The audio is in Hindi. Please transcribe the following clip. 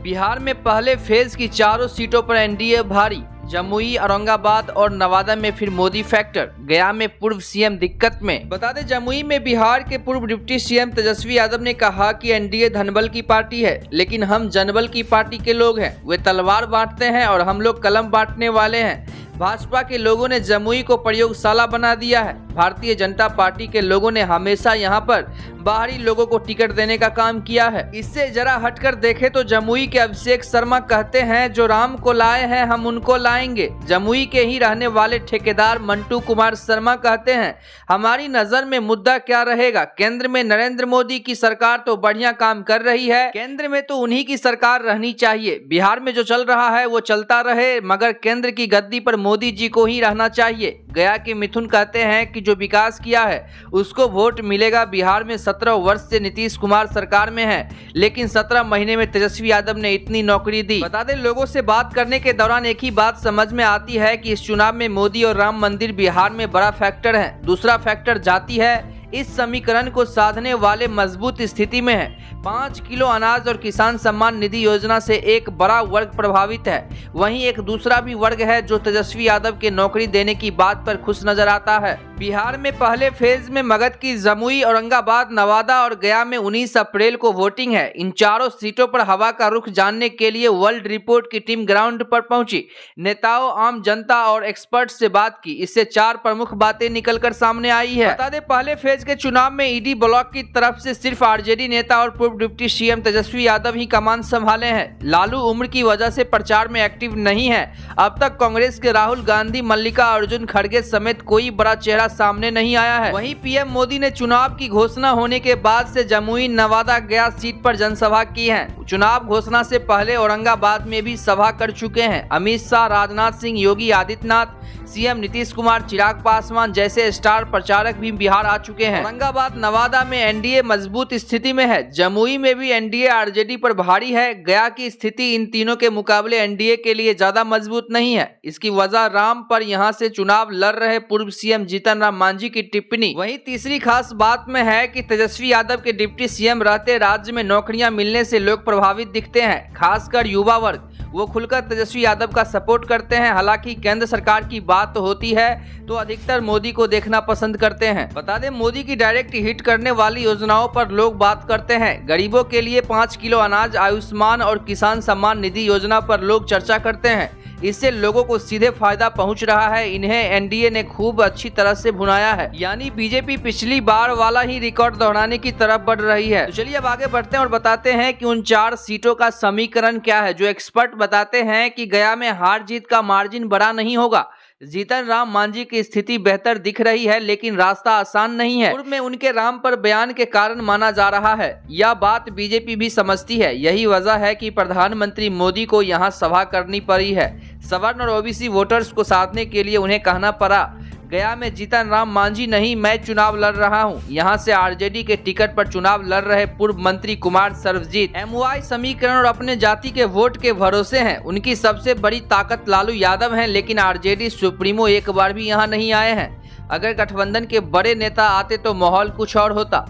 बिहार में पहले फेज की चारों सीटों पर एनडीए भारी। जमुई, औरंगाबाद और नवादा में फिर मोदी फैक्टर। गया में पूर्व सीएम दिक्कत में। बता दें, जमुई में बिहार के पूर्व डिप्टी सीएम तेजस्वी यादव ने कहा कि एनडीए धनबल की पार्टी है, लेकिन हम जनबल की पार्टी के लोग हैं। वे तलवार बांटते हैं और हम लोग कलम बांटने वाले हैं। भाजपा के लोगों ने जमुई को प्रयोगशाला बना दिया है। भारतीय जनता पार्टी के लोगों ने हमेशा यहां पर बाहरी लोगों को टिकट देने का काम किया है। इससे जरा हटकर देखें तो जमुई के अभिषेक शर्मा कहते हैं, जो राम को लाए हैं हम उनको लाएंगे। जमुई के ही रहने वाले ठेकेदार मंटू कुमार शर्मा कहते हैं, हमारी नजर में मुद्दा क्या रहेगा। केंद्र में नरेंद्र मोदी की सरकार तो बढ़िया काम कर रही है, केंद्र में तो उन्हीं की सरकार रहनी चाहिए। बिहार में जो चल रहा है वो चलता रहे, मगर केंद्र की गद्दी पर मोदी जी को ही रहना चाहिए। गया के मिथुन कहते हैं कि जो विकास किया है उसको वोट मिलेगा। बिहार में 17 वर्ष से नीतीश कुमार सरकार में है, लेकिन 17 महीने में तेजस्वी यादव ने इतनी नौकरी दी। बता दें, लोगों से बात करने के दौरान एक ही बात समझ में आती है कि इस चुनाव में मोदी और राम मंदिर बिहार में बड़ा फैक्टर है। दूसरा फैक्टर जाति है। इस समीकरण को साधने वाले मजबूत स्थिति में है। 5 किलो अनाज और किसान सम्मान निधि योजना से एक बड़ा वर्ग प्रभावित है। वहीं एक दूसरा भी वर्ग है जो तेजस्वी यादव के नौकरी देने की बात पर खुश नजर आता है। बिहार में पहले फेज में मगध की जमुई, औरंगाबाद, नवादा और गया में 19 अप्रैल को वोटिंग है। इन चारों सीटों पर हवा का रुख जानने के लिए वर्ल्ड रिपोर्ट की टीम ग्राउंड पर पहुंची। नेताओं, आम जनता और एक्सपर्ट से बात की। इससे 4 प्रमुख बातें निकलकर सामने आई है। बता दें, पहले फेज के चुनाव में ईडी ब्लॉक की तरफ से सिर्फ आरजेडी नेता और पूर्व डिप्टी सीएम तेजस्वी यादव ही कमान संभाले हैं। लालू उम्र की वजह से प्रचार में एक्टिव नहीं है। अब तक कांग्रेस के राहुल गांधी, मल्लिकार्जुन खड़गे समेत कोई बड़ा चेहरा सामने नहीं आया है। वहीं पीएम मोदी ने चुनाव की घोषणा होने के बाद से जमुई, नवादा, गया सीट पर जनसभा की है। चुनाव घोषणा से पहले औरंगाबाद में भी सभा कर चुके हैं। अमित शाह, राजनाथ सिंह, योगी आदित्यनाथ, सीएम नीतीश कुमार, चिराग पासवान जैसे स्टार प्रचारक भी बिहार आ चुके हैं। औरंगाबाद, नवादा में एनडीए मजबूत स्थिति में है। जमुई में भी एनडीए आरजेडी पर भारी है। गया की स्थिति इन तीनों के मुकाबले एनडीए के लिए ज्यादा मजबूत नहीं है। इसकी वजह राम पर यहां से चुनाव लड़ रहे पूर्व सीएम जीतन राम मांझी की टिप्पणी। वहीं तीसरी खास बात में है कि तेजस्वी यादव के डिप्टी सीएम रहते राज्य में नौकरियां मिलने से लोग प्रभावित दिखते हैं, खासकर युवा वर्ग। वो खुलकर तेजस्वी यादव का सपोर्ट करते हैं। हालांकि केंद्र सरकार की बात होती है तो अधिकतर मोदी को देखना पसंद करते हैं। बता दें, मोदी की डायरेक्ट हिट करने वाली योजनाओं पर लोग बात करते हैं। गरीबों के लिए 5 किलो अनाज, आयुष्मान और किसान सम्मान निधि योजना पर लोग चर्चा करते हैं। इससे लोगों को सीधे फायदा पहुंच रहा है। इन्हें एनडीए ने खूब अच्छी तरह से भुनाया है, यानी बीजेपी पिछली बार वाला ही रिकॉर्ड दोहराने की तरफ बढ़ रही है। तो चलिए अब आगे बढ़ते हैं और बताते हैं कि उन 4 सीटों का समीकरण क्या है। जो एक्सपर्ट बताते हैं कि गया में हार जीत का मार्जिन बड़ा नहीं होगा। जीतन राम मांझी की स्थिति बेहतर दिख रही है, लेकिन रास्ता आसान नहीं है। पूर्व में उनके राम पर बयान के कारण माना जा रहा है। यह बात बीजेपी भी समझती है। यही वजह है कि प्रधानमंत्री मोदी को यहां सभा करनी पड़ी है। सवर्ण और ओबीसी वोटर्स को साधने के लिए उन्हें कहना पड़ा, गया में जीतन राम मांझी नहीं, मैं चुनाव लड़ रहा हूं। यहां से आरजेडी के टिकट पर चुनाव लड़ रहे पूर्व मंत्री कुमार सर्वजीत एमवाई समीकरण और अपने जाति के वोट के भरोसे हैं। उनकी सबसे बड़ी ताकत लालू यादव हैं, लेकिन आरजेडी सुप्रीमो एक बार भी यहां नहीं आए हैं। अगर गठबंधन के बड़े नेता आते तो माहौल कुछ और होता।